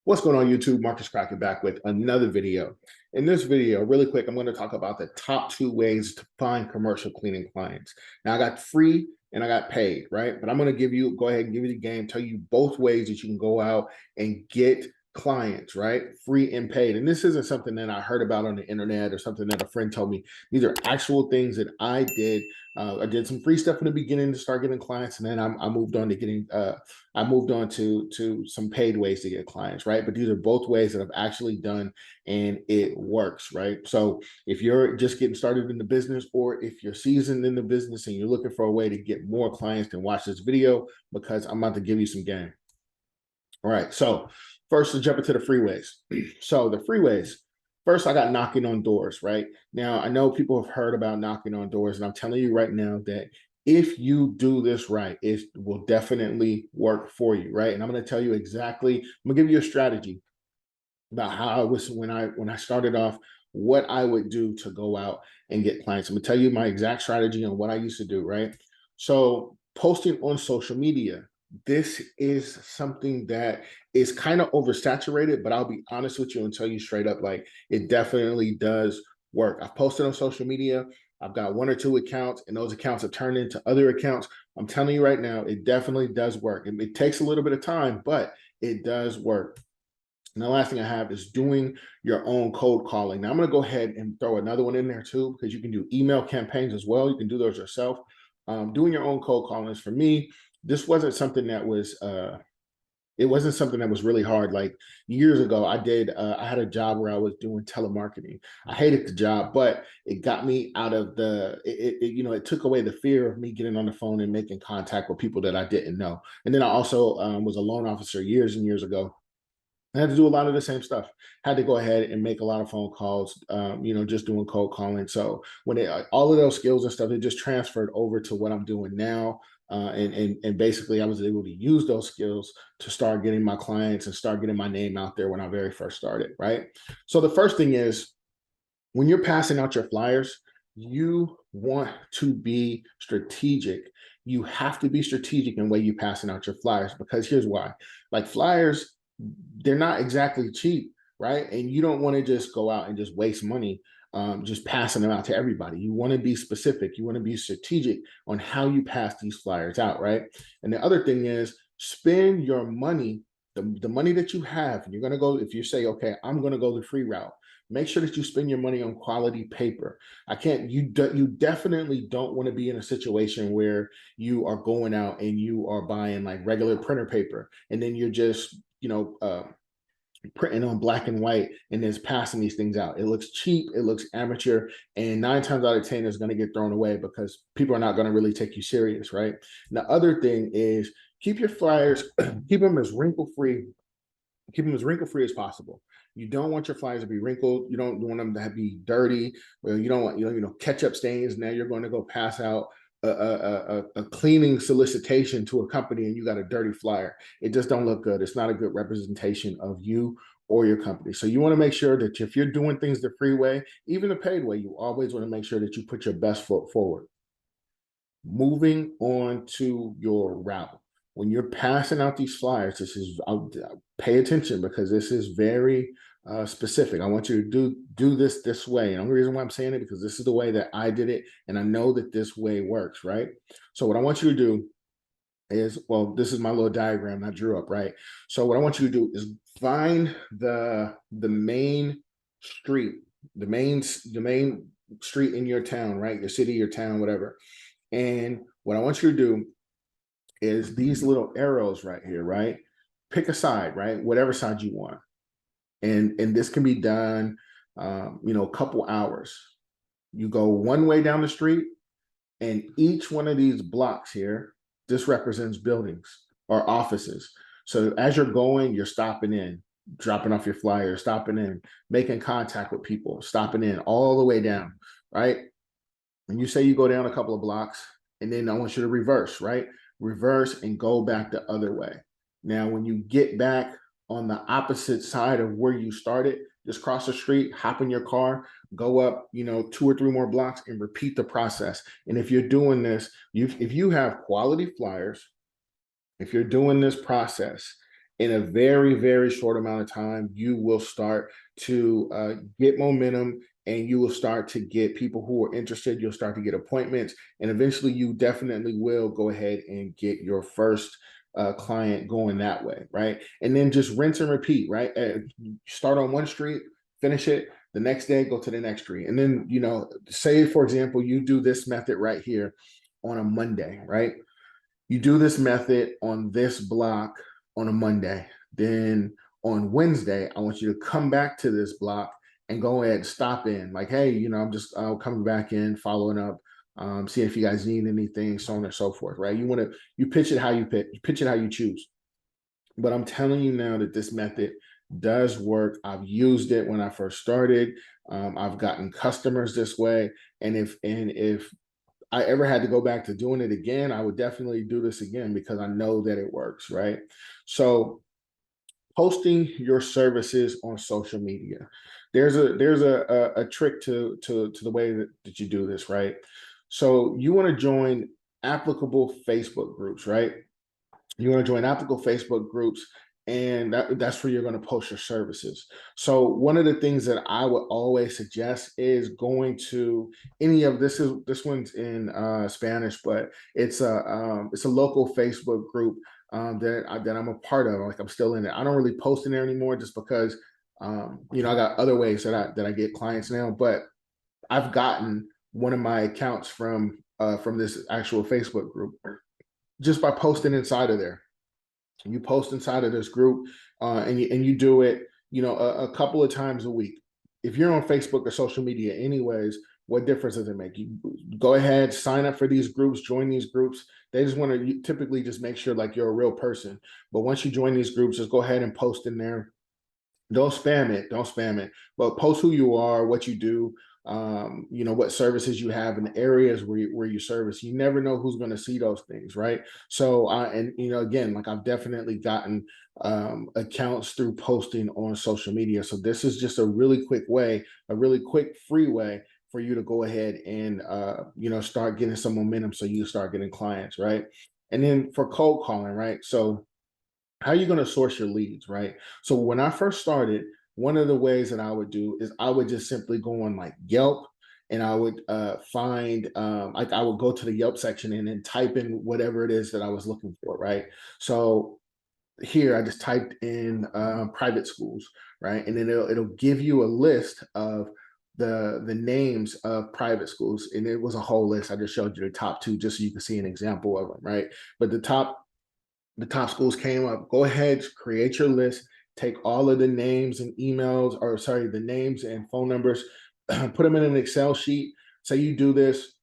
What's going on YouTube? Marcus Crockett back with another video. In this video, really quick, I'm going to talk about the top 2 ways to find commercial cleaning clients. Now I got free and I got paid, right? But I'm going to go ahead and give you the game, tell you both ways that you can go out and get clients, right? Free and paid. And this isn't something that I heard about on the internet or something that a friend told me. These are actual things that I did. I did some free stuff in the beginning to start getting clients, and then I moved on to getting I moved on to some paid ways to get clients, right? But these are both ways that I've actually done, and it works, right? So if you're just getting started in the business, or if you're seasoned in the business and you're looking for a way to get more clients, then watch this video because I'm about to give you some game. All right, so first, to jump into the freeways. So the freeways, first I got knocking on doors, right? Now, I know people have heard about knocking on doors, and I'm telling you right now that if you do this right, it will definitely work for you, right? And I'm going to tell you exactly, I'm going to give you a strategy about how I was when I started off, what I would do to go out and get clients. I'm going to tell you my exact strategy on what I used to do, right? So posting on social media, this is something that is kind of oversaturated, but I'll be honest with you and tell you straight up, like, it definitely does work. I've posted on social media. I've got 1 or 2 accounts, and those accounts have turned into other accounts. I'm telling you right now, it definitely does work. It takes a little bit of time, but it does work. And the last thing I have is doing your own cold calling. Now I'm going to go ahead and throw another one in there too, because you can do email campaigns as well. You can do those yourself. Doing your own cold callings, for me, this wasn't something that was it wasn't something that was really hard. Like years ago, I had a job where I was doing telemarketing. I hated the job, but it got me out of it took away the fear of me getting on the phone and making contact with people that I didn't know. And then I also was a loan officer years and years ago. I had to do a lot of the same stuff. Had to go ahead and make a lot of phone calls, just doing cold calling. So all of those skills and stuff, it just transferred over to what I'm doing now. And basically I was able to use those skills to start getting my clients and start getting my name out there when I very first started, right? So the first thing is, when you're passing out your flyers, you want to be strategic. You have to be strategic in the way you passing out your flyers, because here's why. Like, flyers, they're not exactly cheap, right? And you don't want to just go out and just waste money just passing them out to everybody. You want to be specific. You want to be strategic on how you pass these flyers out, right? And the other thing is, spend your money, the money that you have. You're going to go, if you say, okay, I'm going to go the free route, make sure that you spend your money on quality paper. You definitely don't want to be in a situation where you are going out and you are buying like regular printer paper, and then you're just, printing on black and white and then passing these things out. It looks cheap, it looks amateur, and 9 times out of 10 is going to get thrown away because people are not going to really take you serious, right? And the other thing is, keep your flyers, keep them as wrinkle-free, as possible. You don't want your flyers to be wrinkled. You don't want them to be dirty. Or you don't want, ketchup stains. Now you're going to go pass out a cleaning solicitation to a company and you got a dirty flyer. It just don't look good. It's not a good representation of you or your company. So you want to make sure that if you're doing things the free way, even the paid way, you always want to make sure that you put your best foot forward. Moving on to your route. When you're passing out these flyers, pay attention, because this is very specific. I want you to do this way. And the only reason why I'm saying it, because this is the way that I did it, and I know that this way works, right? So what I want you to do is, well, this is my little diagram I drew up, right? So what I want you to do is find the main street, the main street in your town, right? Your city, your town, whatever. And what I want you to do is these little arrows right here, right? Pick a side, right? Whatever side you want. And this can be done, a couple hours. You go one way down the street, and each one of these blocks here, this represents buildings or offices. So as you're going, you're stopping in, dropping off your flyer, stopping in, making contact with people, stopping in all the way down, right? And you say you go down a couple of blocks, and then I want you to reverse, right? Reverse and go back the other way. Now, when you get back on the opposite side of where you started, just cross the street, hop in your car, go up, 2 or 3 more blocks, and repeat the process. And if you're doing this, if you have quality flyers, if you're doing this process in a very, very short amount of time, you will start to get momentum, and you will start to get people who are interested. You'll start to get appointments, and eventually you definitely will go ahead and get your first client going that way, right? And then just rinse and repeat, right? Start on one street, finish it. The next day, go to the next street. And then, say, for example, you do this method right here on a Monday, right? You do this method on this block on a Monday. Then on Wednesday, I want you to come back to this block and go ahead and stop in. Like, hey, I'm just coming back in, following up, seeing if you guys need anything, so on and so forth, right? You pitch it how you pitch it how you choose. But I'm telling you now that this method does work. I've used it when I first started. I've gotten customers this way, and if I ever had to go back to doing it again, I would definitely do this again because I know that it works, right? So posting your services on social media. There's a trick to the way that you do this, right? So you want to join applicable Facebook groups, right? You want to join applicable Facebook groups, and that's where you're going to post your services. So one of the things that I would always suggest is going to any of this one's in Spanish, but it's a local Facebook group that I'm a part of. Like, I'm still in it. I don't really post in there anymore just because I got other ways that I get clients now. But I've gotten one of my accounts from this actual Facebook group just by posting inside of there. You post inside of this group, and you do it, a couple of times a week. If you're on Facebook or social media, anyways, what difference does it make? You go ahead, sign up for these groups, join these groups. They just want to typically just make sure like you're a real person. But once you join these groups, just go ahead and post in there. Don't spam it. Don't spam it. But post who you are, what you do, what services you have in the areas where you service. You never know who's going to see those things, right? So, and again, like, I've definitely gotten accounts through posting on social media. So this is just a really quick way, a really quick free way for you to go ahead and start getting some momentum, so you start getting clients, right? And then for cold calling, right? So how are you going to source your leads, right? So when I first started, one of the ways that I would do is I would just simply go on like Yelp, and I would find like, I would go to the Yelp section and then type in whatever it is that I was looking for, right? So here I just typed in private schools, right? And then it'll give you a list of the names of private schools, and it was a whole list. I just showed you the top two just so you can see an example of them, right? But the top schools came up. Go ahead, create your list, take all of the names and emails, or sorry, the names and phone numbers, put them in an Excel sheet. Say you do this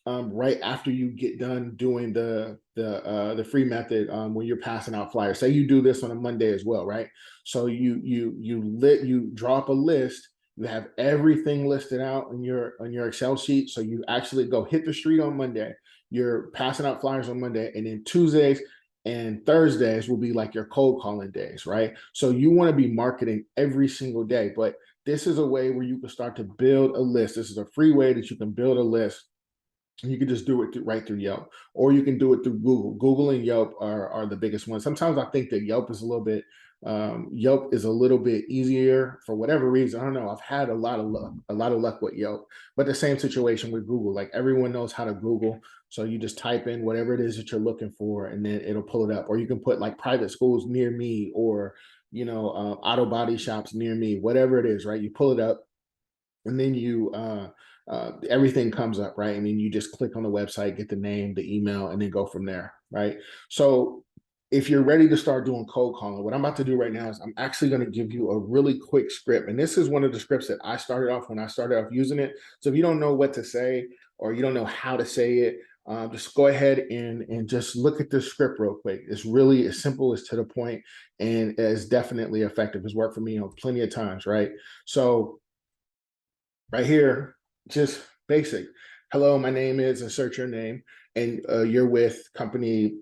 right after you get done doing the free method, when you're passing out flyers. Say you do this on a Monday as well, right? So you draw up a list. You have everything listed out on your Excel sheet. So you actually go hit the street on Monday. You're passing out flyers on Monday, and then Tuesdays and Thursdays will be like your cold calling days, right? So you want to be marketing every single day, but this is a way where you can start to build a list. This is a free way that you can build a list. You can just do it right through Yelp, or you can do it through Google. Google and Yelp are the biggest ones. Sometimes I think that Yelp is a little bit easier for whatever reason. I don't know. I've had a lot of luck with Yelp, but the same situation with Google. Like, everyone knows how to Google, so you just type in whatever it is that you're looking for, and then it'll pull it up. Or you can put like private schools near me, or auto body shops near me, whatever it is, right? You pull it up, and then everything comes up, right? And then you just click on the website, get the name, the email, and then go from there, right? So if you're ready to start doing cold calling, what I'm about to do right now is I'm actually going to give you a really quick script. And this is one of the scripts that I started off when I started off using it. So if you don't know what to say, or you don't know how to say it, just go ahead and just look at this script real quick. It's really as simple, as to the point, and is definitely effective. It's worked for me plenty of times, right? So right here, just basic. Hello, my name is, insert your name, and you're with company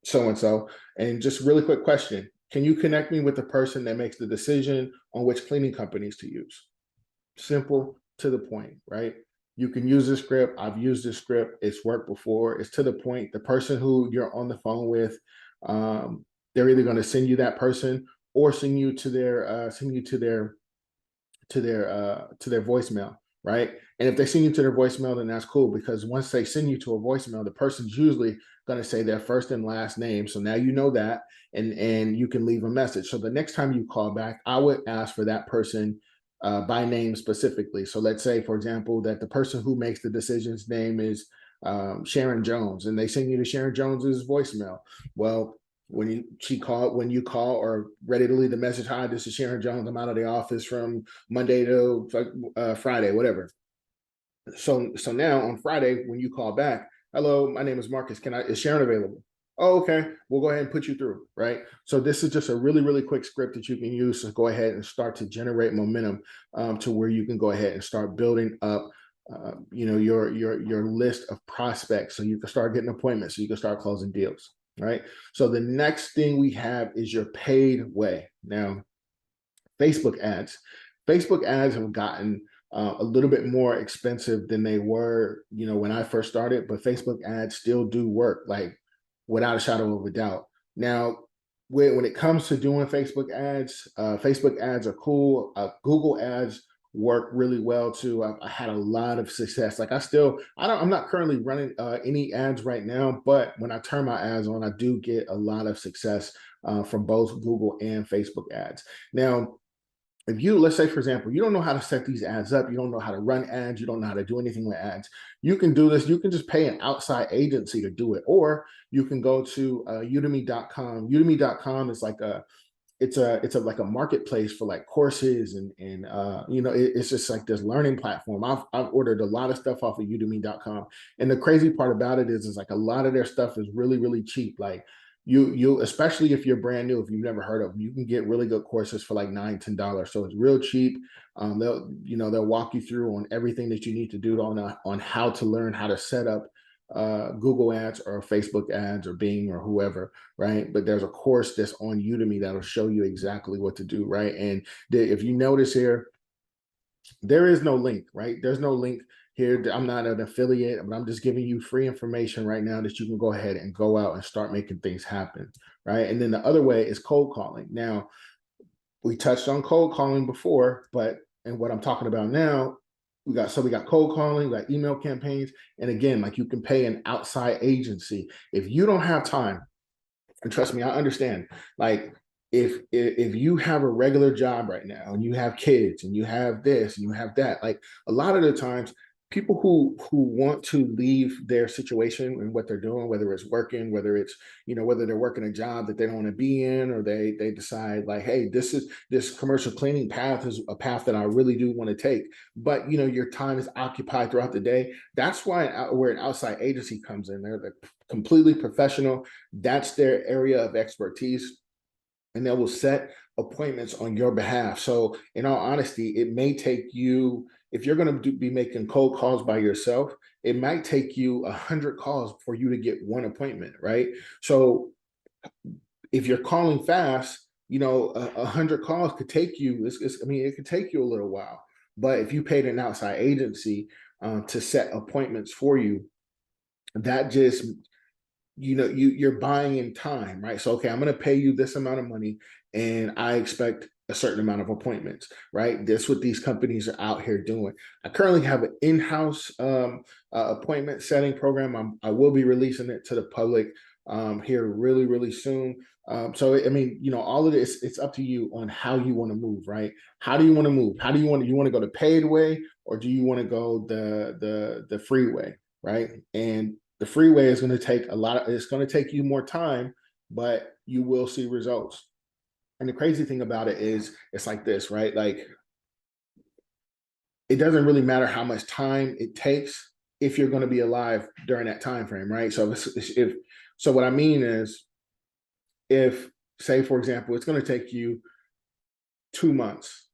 so and so. And just really quick question: can you connect me with the person that makes the decision on which cleaning companies to use? Simple, to the point, right? You can use this script. I've used this script. It's worked before. It's to the point. The person who you're on the phone with, they're either going to send you that person or send you to their voicemail, right? And if they send you to their voicemail, then that's cool, because once they send you to a voicemail, the person's usually going to say their first and last name. So now you know that, and you can leave a message. So the next time you call back, I would ask for that person by name specifically. So let's say, for example, that the person who makes the decision's name is Sharon Jones, and they send you to Sharon Jones's voicemail. Well, when you call or ready to leave the message, hi, this is Sharon Jones, I'm out of the office from Monday to Friday, whatever. So now on Friday, when you call back, hello, my name is Marcus, is Sharon available? Oh, okay, we'll go ahead and put you through, right? So this is just a really, really quick script that you can use to go ahead and start to generate momentum, to where you can go ahead and start building up your list of prospects, so you can start getting appointments, so you can start closing deals. Right. So the next thing we have is your paid way. Now, Facebook ads. Facebook ads have gotten a little bit more expensive than they were, when I first started, but Facebook ads still do work, like without a shadow of a doubt. Now, when it comes to doing Facebook ads are cool. Google ads work really well too. I had a lot of success. Like I'm not currently running any ads right now, but when I turn my ads on, I do get a lot of success from both Google and Facebook ads. Now, let's say, for example, you don't know how to set these ads up, you don't know how to run ads, you don't know how to do anything with ads, you can do this. You can just pay an outside agency to do it, or you can go to udemy.com. Udemy.com is like it's like a marketplace for like courses, and it's just like this learning platform. I've ordered a lot of stuff off of udemy.com, and the crazy part about it is like a lot of their stuff is really, really cheap. Like you especially if you're brand new, if you've never heard of them, you can get really good courses for like $9-10. So it's real cheap. They'll walk you through on everything that you need to do on how to learn how to set up Google ads or Facebook ads or Bing or whoever, right? But there's a course that's on Udemy that'll show you exactly what to do, right? And if you notice here, there is no link, right? There's no link here. I'm not an affiliate, but I'm just giving you free information right now that you can go ahead and go out and start making things happen, right? And then the other way is cold calling. Now, we touched on cold calling before, and what I'm talking about now, we got cold calling, we got email campaigns, and again, like you can pay an outside agency if you don't have time. And trust me, I understand. Like if you have a regular job right now and you have kids and you have this and you have that, like a lot of the times people who want to leave their situation and what they're doing, whether it's working, whether it's whether they're working a job that they don't want to be in, or they decide like, hey, this commercial cleaning path is a path that I really do want to take, but your time is occupied throughout the day. That's where an outside agency comes in. They're completely professional. That's their area of expertise, and they will set appointments on your behalf. So in all honesty, it may take you, if you're going to be making cold calls by yourself, it might take you 100 calls for you to get one appointment, right? So if you're calling fast, 100 calls could take you, it could take you a little while. But if you paid an outside agency to set appointments for you, that just you're buying in time, right? So, okay, I'm going to pay you this amount of money and I expect a certain amount of appointments, right? That's what these companies are out here doing. I currently have an in-house appointment setting program. I will be releasing it to the public here really, really soon. So, all of this, it's up to you on how you want to move, right? How do you want to move? You want to go the paid way, or do you want to go the free way, right? And the freeway is going to take it's going to take you more time, but you will see results. And the crazy thing about it is it's like this, right? Like it doesn't really matter how much time it takes if you're going to be alive during that time frame, right? So what I mean is, if say, for example, it's going to take you 2 months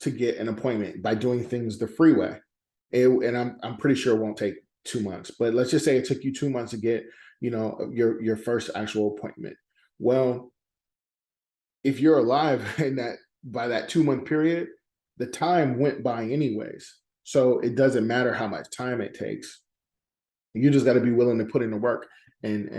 to get an appointment by doing things the freeway, and I'm pretty sure it won't take 2 months, but let's just say it took you 2 months to get your first actual appointment. Well, if you're alive by that 2 month period, the time went by anyways, so it doesn't matter how much time it takes. You just got to be willing to put in the work and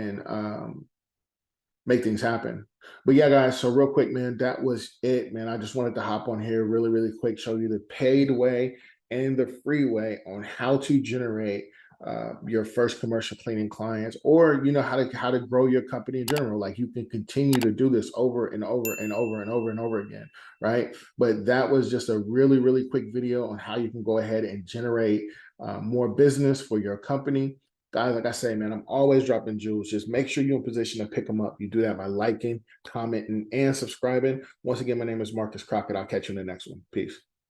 make things happen. But yeah, guys, so real quick, man, that was it, man. I just wanted to hop on here really, really quick, show you the paid way and the free way on how to generate your first commercial cleaning clients, or how to grow your company in general. Like, you can continue to do this over and over and over and over and over again, right? But that was just a really, really quick video on how you can go ahead and generate more business for your company. Guys, like I say, man, I'm always dropping jewels. Just make sure you're in position to pick them up. You do that by liking, commenting, and subscribing. Once again, my name is Marcus Crockett. I'll catch you in the next one. Peace.